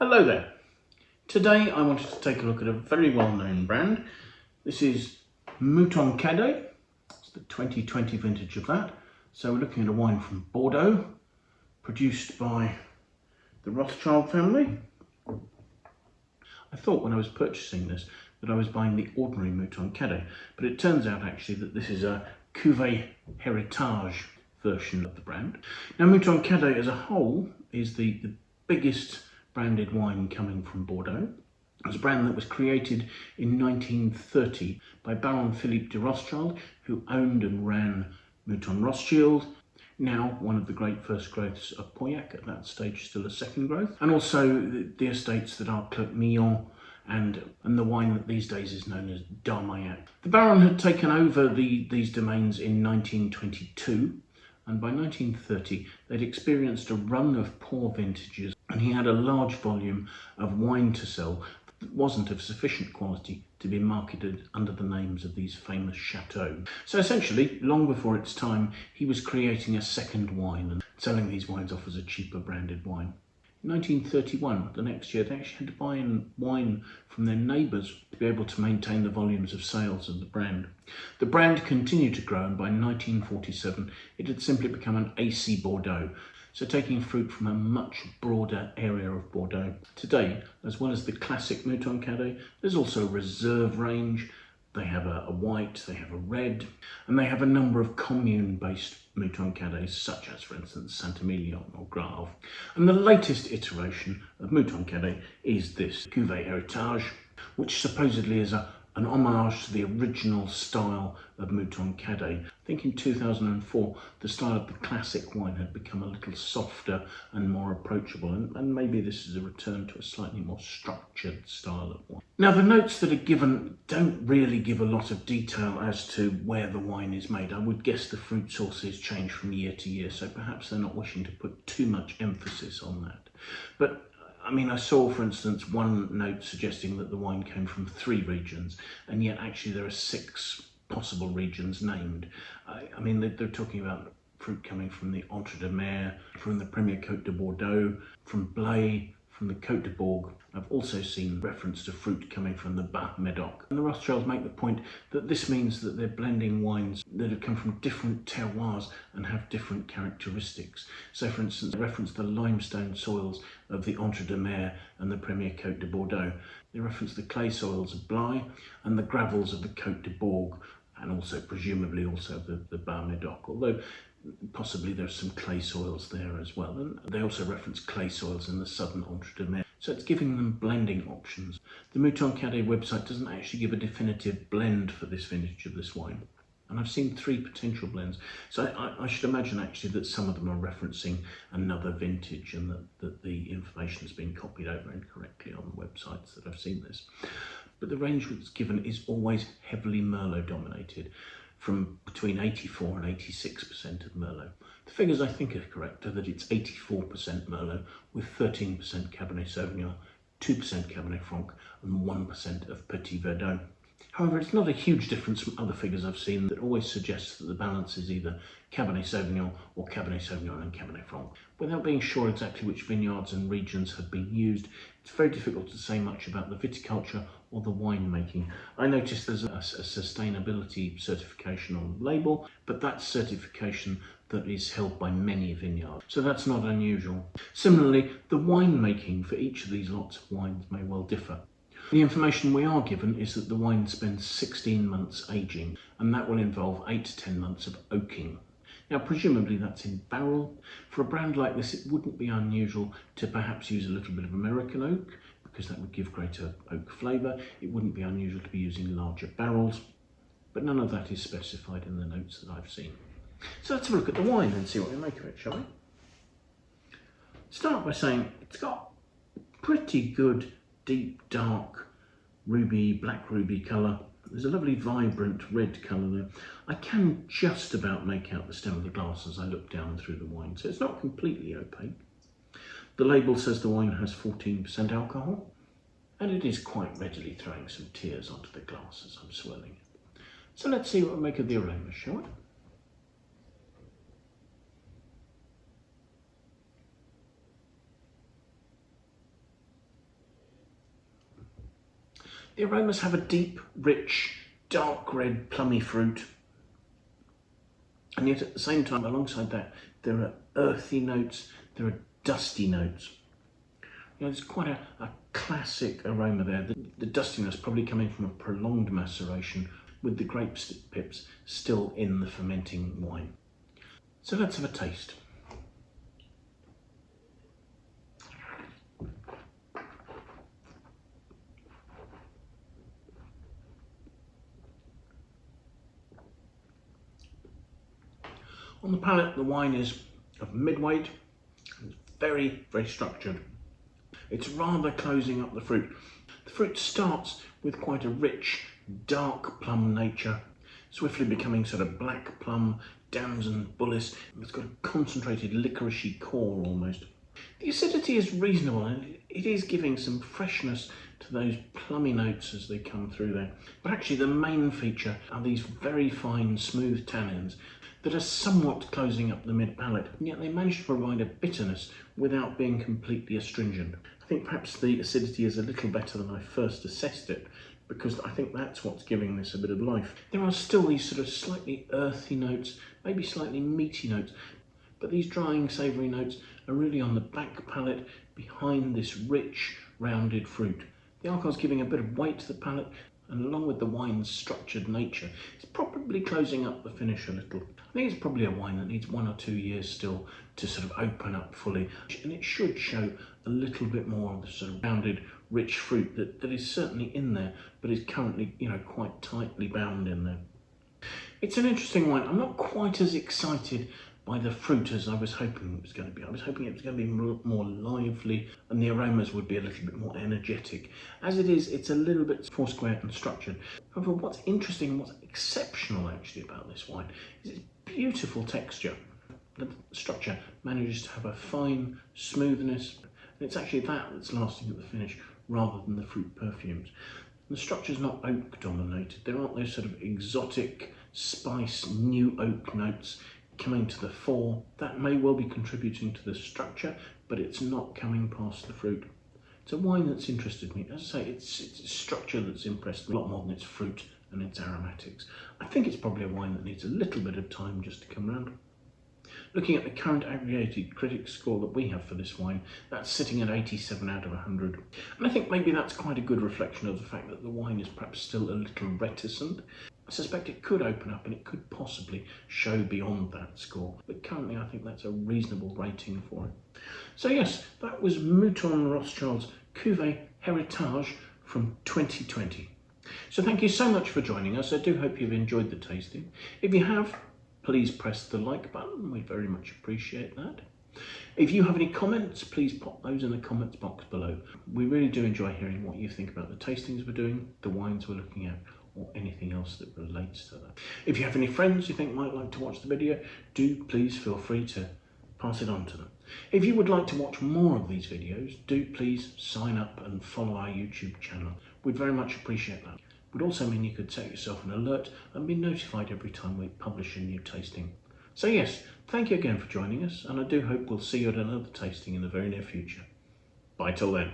Hello there. Today I wanted to take a look at a very well-known brand. This is Mouton Cadet. It's the 2020 vintage of that. So we're looking at a wine from Bordeaux, produced by the Rothschild family. I thought when I was purchasing this that I was buying the ordinary Mouton Cadet, but it turns out actually that this is a Cuvee Heritage version of the brand. Now Mouton Cadet as a whole is the biggest branded wine coming from Bordeaux. It's a brand that was created in 1930 by Baron Philippe de Rothschild, who owned and ran Mouton Rothschild, now one of the great first growths of Pauillac, at that stage still a second growth, and also the estates that are Clerc Milon and the wine that these days is known as d'Armailhac. The Baron had taken over these domains in 1922, and by 1930 they'd experienced a run of poor vintages, and he had a large volume of wine to sell that wasn't of sufficient quality to be marketed under the names of these famous chateaux. So essentially, long before its time, he was creating a second wine and selling these wines off as a cheaper branded wine. In 1931, the next year, they actually had to buy in wine from their neighbours to be able to maintain the volumes of sales of the brand. The brand continued to grow, and by 1947 it had simply become an AC Bordeaux, so taking fruit from a much broader area of Bordeaux. Today, as well as the classic Mouton Cadet, there's also a reserve range. They have a white, they have a red, and they have a number of commune-based Mouton Cadets, such as, for instance, Saint-Emilion or Grave. And the latest iteration of Mouton Cadet is this Cuvee Heritage, which supposedly is an homage to the original style of Mouton Cadet. I think in 2004, the style of the classic wine had become a little softer and more approachable, and maybe this is a return to a slightly more structured style of wine. Now, the notes that are given don't really give a lot of detail as to where the wine is made. I would guess the fruit sources change from year to year, so perhaps they're not wishing to put too much emphasis on that. But I mean, I saw, for instance, one note suggesting that the wine came from 3 regions, and yet actually there are 6 possible regions named. I mean, they're talking about fruit coming from the Entre de Mer, from the Premier Côte de Bordeaux, from Blaye, from the Côte de Bourg. I've also seen reference to fruit coming from the Bas Médoc. And the Rothschilds make the point that this means that they're blending wines that have come from different terroirs and have different characteristics. So, for instance, they reference the limestone soils of the Entre de Mer and the Premier Côte de Bordeaux. They reference the clay soils of Blaye and the gravels of the Côte de Bourg, and also presumably also the Bas Médoc, although possibly there's some clay soils there as well. And they also reference clay soils in the southern Entre de Mer. So it's giving them blending options. The Mouton Cadet website doesn't actually give a definitive blend for this vintage of this wine. And I've seen 3 potential blends. So I should imagine actually that some of them are referencing another vintage, and that the information has been copied over incorrectly on the websites that I've seen this. But the range that's given is always heavily Merlot dominated, from between 84 and 86% of Merlot. The figures I think are correct are that it's 84% Merlot with 13% Cabernet Sauvignon, 2% Cabernet Franc and 1% of Petit Verdot. However, it's not a huge difference from other figures I've seen that always suggests that the balance is either Cabernet Sauvignon or Cabernet Sauvignon and Cabernet Franc. Without being sure exactly which vineyards and regions have been used, it's very difficult to say much about the viticulture or the winemaking. I noticed there's a sustainability certification on the label, but that's certification that is held by many vineyards, so that's not unusual. Similarly, the winemaking for each of these lots of wines may well differ. The information we are given is that the wine spends 16 months aging, and that will involve 8 to 10 months of oaking. Now, presumably that's in barrel. For a brand like this, it wouldn't be unusual to perhaps use a little bit of American oak, because that would give greater oak flavour. It wouldn't be unusual to be using larger barrels, but none of that is specified in the notes that I've seen. So let's have a look at the wine and see what we make of it, shall we? Start by saying it's got pretty good, deep, dark, ruby, black ruby colour. There's a lovely vibrant red colour there. I can just about make out the stem of the glass as I look down through the wine, so it's not completely opaque. The label says the wine has 14% alcohol, and it is quite readily throwing some tears onto the glass as I'm swirling it. So let's see what we make of the aroma, shall we? The aromas have a deep, rich, dark red, plummy fruit. And yet at the same time, alongside that, there are earthy notes, there are dusty notes. You know, there's quite a classic aroma there. The dustiness probably coming from a prolonged maceration with the grape pips still in the fermenting wine. So let's have a taste. On the palate, the wine is of mid-weight, and very, very structured. It's rather closing up the fruit. The fruit starts with quite a rich, dark plum nature, swiftly becoming sort of black plum, damson, bullace. It's got a concentrated licoricey core almost. The acidity is reasonable and it is giving some freshness to those plummy notes as they come through there. But actually the main feature are these very fine, smooth tannins that are somewhat closing up the mid-palate, and yet they manage to provide a bitterness without being completely astringent. I think perhaps the acidity is a little better than I first assessed it, because I think that's what's giving this a bit of life. There are still these sort of slightly earthy notes, maybe slightly meaty notes, but these drying savoury notes are really on the back palate behind this rich, rounded fruit. The alcohol's giving a bit of weight to the palate, and along with the wine's structured nature, it's probably closing up the finish a little. I think it's probably a wine that needs 1 or 2 years still to sort of open up fully, and it should show a little bit more of the sort of rounded, rich fruit that is certainly in there, but is currently, you know, quite tightly bound in there. It's an interesting wine. I'm not quite as excited by the fruit as I was hoping it was going to be. I was hoping it was going to be more lively and the aromas would be a little bit more energetic. As it is, it's a little bit foursquare and structured. However, what's interesting and what's exceptional actually about this wine is its beautiful texture. The structure manages to have a fine smoothness, and it's actually that's lasting at the finish rather than the fruit perfumes. The structure's not oak dominated. There aren't those sort of exotic spice, new oak notes coming to the fore. That may well be contributing to the structure, but it's not coming past the fruit. It's a wine that's interested me. As I say, it's structure that's impressed me a lot more than its fruit and its aromatics. I think it's probably a wine that needs a little bit of time just to come round. Looking at the current aggregated critics score that we have for this wine, that's sitting at 87 out of 100. And I think maybe that's quite a good reflection of the fact that the wine is perhaps still a little reticent. I suspect it could open up and it could possibly show beyond that score, but currently I think that's a reasonable rating for it. So yes, that was Mouton Rothschild's Cuvee Heritage from 2020. So thank you so much for joining us. I do hope you've enjoyed the tasting. If you have, please press the like button. We very much appreciate that. If you have any comments, please pop those in the comments box below. We really do enjoy hearing what you think about the tastings we're doing, the wines we're looking at, or anything else that relates to that. If you have any friends you think might like to watch the video, do please feel free to pass it on to them. If you would like to watch more of these videos, do please sign up and follow our YouTube channel. We'd very much appreciate that. It would also mean you could set yourself an alert and be notified every time we publish a new tasting. So yes, thank you again for joining us, and I do hope we'll see you at another tasting in the very near future. Bye till then.